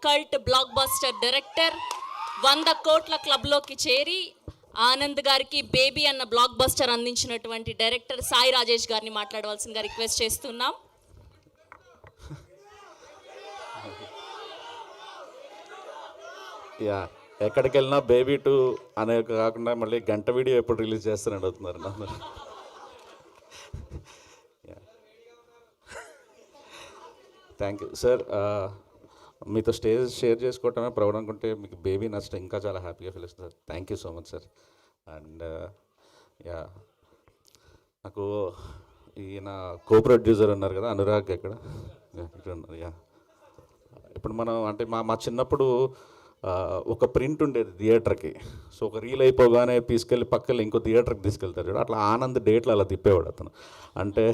Cult block buster director 100 కోట్ల క్లబ్లోకి చేరి ఆనంద్ గారికి బేబీ అన్న బ్లాక్ బస్టర్ అందించినటువంటి డైరెక్టర్ సాయి రాజేష్ గారిని మాట్లాడవలసిందిగా రిక్వెస్ట్ చేస్తున్నాం. యా, ఎక్కడికి వెళ్ళినా బేబీ 2 అనే కాకుండా మళ్ళీ గంట వీడియో ఎప్పుడు రిలీజ్ చేస్తారని అడుగుతున్నారు నన్ను. Thank you sir. మీతో స్టేజ్ షేర్ చేసుకోవటమే ప్రౌడ్ అనుకుంటే మీకు బేబీ నచ్చడం ఇంకా చాలా హ్యాపీగా ఫీల్ అవుతుంది sir. Thank you so much sir. And yeah, నాకు ఈయన కో ప్రొడ్యూసర్ ఉన్నారు కదా అనురాగ్, ఇక్కడ ఉన్నారు. యా, ఇప్పుడు మనం అంటే మా చిన్నప్పుడు ఒక ప్రింట్ ఉండేది థియేటర్కి. సో ఒక రీల్ అయిపోగానే తీసుకెళ్ళి పక్కన ఇంకో థియేటర్కి తీసుకెళ్తారు. అట్లా ఆనంద్ డేట్లు అలా తిప్పేవాడు అతను. అంటే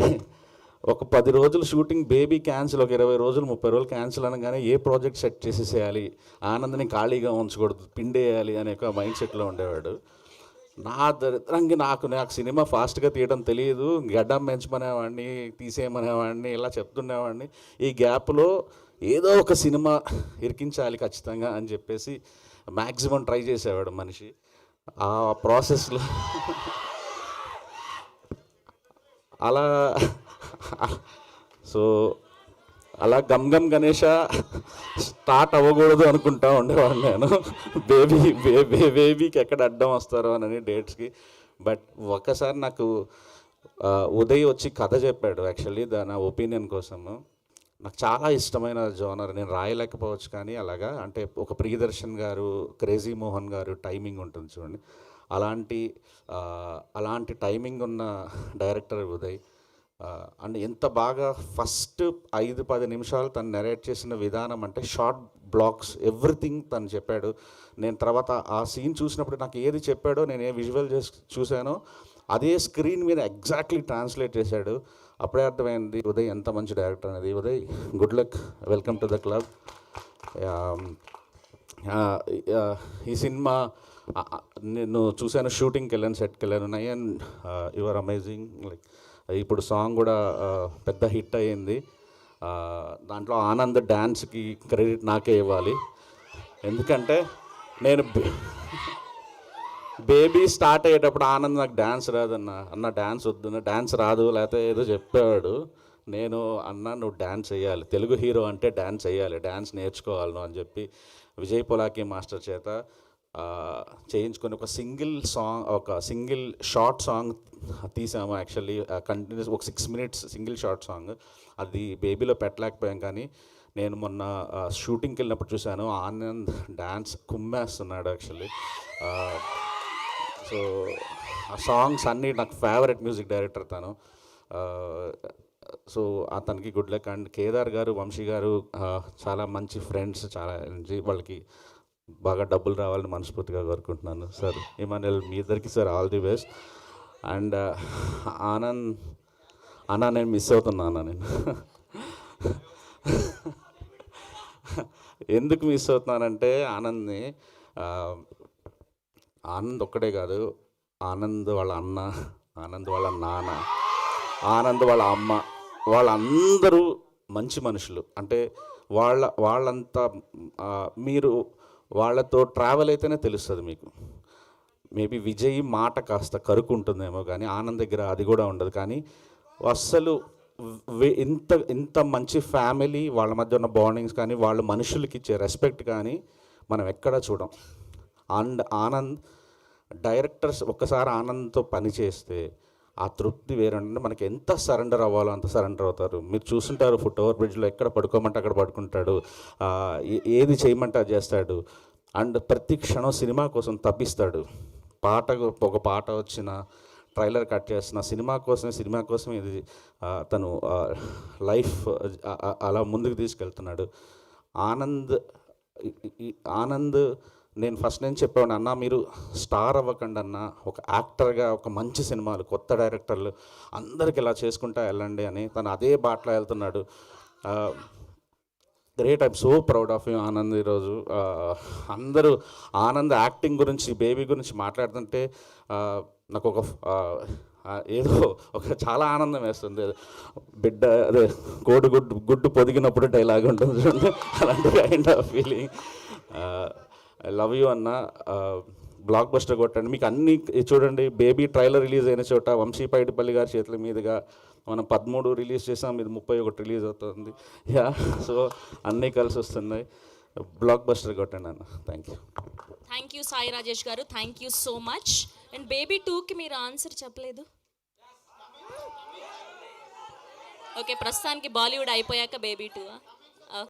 ఒక 10 రోజులు షూటింగ్ బేబీ క్యాన్సిల్, ఒక 20 రోజులు 30 రోజులు క్యాన్సిల్ అనగానే ఏ ప్రాజెక్ట్ సెట్ చేసేసేయాలి, ఆనంద్ని ఖాళీగా ఉంచకూడదు, పిండేయాలి అనే ఒక మైండ్ సెట్లో ఉండేవాడు. నా దరిద్రంగా నాకు సినిమా ఫాస్ట్గా తీయడం తెలియదు. గడ్డం పెంచమనేవాడిని, తీసేయమనేవాడిని, ఇలా చెప్తుండేవాడిని. ఈ గ్యాప్లో ఏదో ఒక సినిమా ఇరికించాలి ఖచ్చితంగా అని చెప్పేసి మ్యాక్సిమం ట్రై చేసేవాడు మనిషి. ఆ ప్రాసెస్లో అలా సో అలా గమ్ గణేష స్టార్ట్ అవ్వకూడదు అనుకుంటా ఉండేవాడు నేను. బేబీకి ఎక్కడ అడ్డం వస్తారో అని డేట్స్కి. బట్ ఒక్కసారి నాకు ఉదయ్ వచ్చి కథ చెప్పాడు. యాక్చువల్లీ నా ఒపీనియన్ కోసము. నాకు చాలా ఇష్టమైన జోనర్, నేను రాయలేకపోవచ్చు కానీ అలాగా, అంటే ఒక ప్రియదర్శన్ గారు, క్రేజీ మోహన్ గారు టైమింగ్ ఉంటుంది చూడండి, అలాంటి టైమింగ్ ఉన్న డైరెక్టర్ ఉదయ్. అండ్ ఎంత బాగా ఫస్ట్ 5-10 నిమిషాలు తను నెరేట్ చేసిన విధానం, అంటే షార్ట్ బ్లాక్స్ ఎవ్రీథింగ్ తను చెప్పాడు. నేను తర్వాత ఆ సీన్ చూసినప్పుడు నాకు ఏది చెప్పాడో, నేను ఏ విజువల్ చూశానో అదే స్క్రీన్ మీద ఎగ్జాక్ట్లీ ట్రాన్స్లేట్ చేశాడు. అప్పుడే అర్థమైంది ఉదయ్ ఎంత మంచి డైరెక్టర్ అనేది. Uday, good luck, welcome to the club. ఈ సినిమా నేను చూశాను, షూటింగ్కి వెళ్ళాను, సెట్కి వెళ్ళాను. Nayan, you are amazing. Like ఇప్పుడు సాంగ్ కూడా పెద్ద హిట్ అయ్యింది. దాంట్లో ఆనంద్ డ్యాన్స్కి క్రెడిట్ నాకే ఇవ్వాలి. ఎందుకంటే నేను బేబీ స్టార్ట్ అయ్యేటప్పుడు ఆనంద్ నాకు డ్యాన్స్ రాదన్న డ్యాన్స్ వద్దు, డ్యాన్స్ రాదు, లేకపోతే ఏదో చెప్పేవాడు. నేను నువ్వు డ్యాన్స్ చేయాలి, తెలుగు హీరో అంటే డ్యాన్స్ చేయాలి, డ్యాన్స్ నేర్చుకోవాలి అని చెప్పి విజయ్ పొలాకి మాస్టర్ చేత చేయించుకొని ఒక సింగిల్ షార్ట్ సాంగ్ తీసాము. యాక్చువల్లీ కంటిన్యూస్ ఒక 6 minutes సింగిల్ షార్ట్ సాంగ్. అది బేబీలో పెట్టలేకపోయాం, కానీ నేను మొన్న షూటింగ్కి వెళ్ళినప్పుడు చూశాను, ఆనంద్ డ్యాన్స్ కుమ్మేస్తున్నాడు యాక్చువల్లీ. సో ఆ సాంగ్స్ అన్నీ నాకు ఫేవరెట్ మ్యూజిక్ డైరెక్టర్ తను. సో అతనికి గుడ్ లక్. అండ్ కేదార్ గారు, వంశీ గారు చాలా మంచి ఫ్రెండ్స్, చాలా వాళ్ళకి బాగా డబ్బులు రావాలని మనస్ఫూర్తిగా కోరుకుంటున్నాను సార్. ఇమానుయల్, మీ ఇద్దరికి sir all the best. And అన్న నేను మిస్ అవుతున్నాను. నేను ఎందుకు మిస్ అవుతున్నానంటే ఆనంద్ ఒక్కడే కాదు, ఆనంద్ వాళ్ళ అన్న, ఆనంద్ వాళ్ళ నాన్న, ఆనంద్ వాళ్ళ అమ్మ, వాళ్ళందరూ మంచి మనుషులు. అంటే వాళ్ళంతా మీరు వాళ్ళతో ట్రావెల్ అయితేనే తెలుస్తుంది మీకు. మేబీ విజయ్ మాట కాస్త కరుకు ఉంటుందేమో, కానీ ఆనంద్ దగ్గర అది కూడా ఉండదు. కానీ అస్సలు ఇంత మంచి ఫ్యామిలీ, వాళ్ళ మధ్య ఉన్న బాండింగ్స్ కానీ, వాళ్ళ మనుషులకి ఇచ్చే రెస్పెక్ట్ కానీ మనం ఎక్కడా చూడం. అండ్ ఆనంద్ డైరెక్టర్స్ ఒక్కసారి ఆనంద్తో పని చేస్తే ఆ తృప్తి వేరంటే, మనకి ఎంత సరెండర్ అవ్వాలో అంత సరెండర్ అవుతారు. మీరు చూస్తుంటారు, ఫుట్ ఓవర్ బ్రిడ్జ్లో ఎక్కడ పడుకోమంటే అక్కడ పడుకుంటాడు, ఏది చేయమంటే అది చేస్తాడు. అండ్ ప్రతి క్షణం సినిమా కోసం తప్పిస్తాడు. ఒక పాట వచ్చిన ట్రైలర్ కట్ చేసిన సినిమా కోసమే ఇది తను లైఫ్ అలా ముందుకు తీసుకెళ్తున్నాడు. ఆనంద్ నేను ఫస్ట్ నుంచి చెప్పాను, అన్న మీరు స్టార్ అవ్వకండి అన్న, ఒక యాక్టర్గా ఒక మంచి సినిమాలు, కొత్త డైరెక్టర్లు అందరికి ఇలా చేసుకుంటా వెళ్ళండి అని. తను అదే బాటలో వెళ్తున్నాడు. Great, I'm so proud of you Anand. ఈరోజు అందరూ ఆనంద్ యాక్టింగ్ గురించి, బేబీ గురించి మాట్లాడుతుంటే నాకు ఒక ఏదో ఒక చాలా ఆనందం వేస్తుంది. బిడ్డ అదే గుడ్డు పొదిగినప్పుడు డైలాగ్ ఉంటుంది చూడండి, అలాంటి kind of feeling. I love you అన్న. బ్లాక్ బస్టర్ కొట్టండి. మీకు అన్నీ చూడండి, బేబీ ట్రైలర్ రిలీజ్ అయిన చోట వంశీ పైడిపల్లి గారి చేతుల మీదుగా మనం 13 రిలీజ్ చేసాం, ఇది 31 రిలీజ్ అవుతుంది. యా, సో అన్నీ కలిసి వస్తున్నాయి. బ్లాక్ బస్టర్ కొట్టండి అన్న. Thank you. Thank you Sai Rajesh garu, thank you so much. And baby 2కి మీరు ఆన్సర్ చెప్పలేదు. ఓకే, ప్రస్తుతానికి బాలీవుడ్ అయిపోయాక బేబీ 2.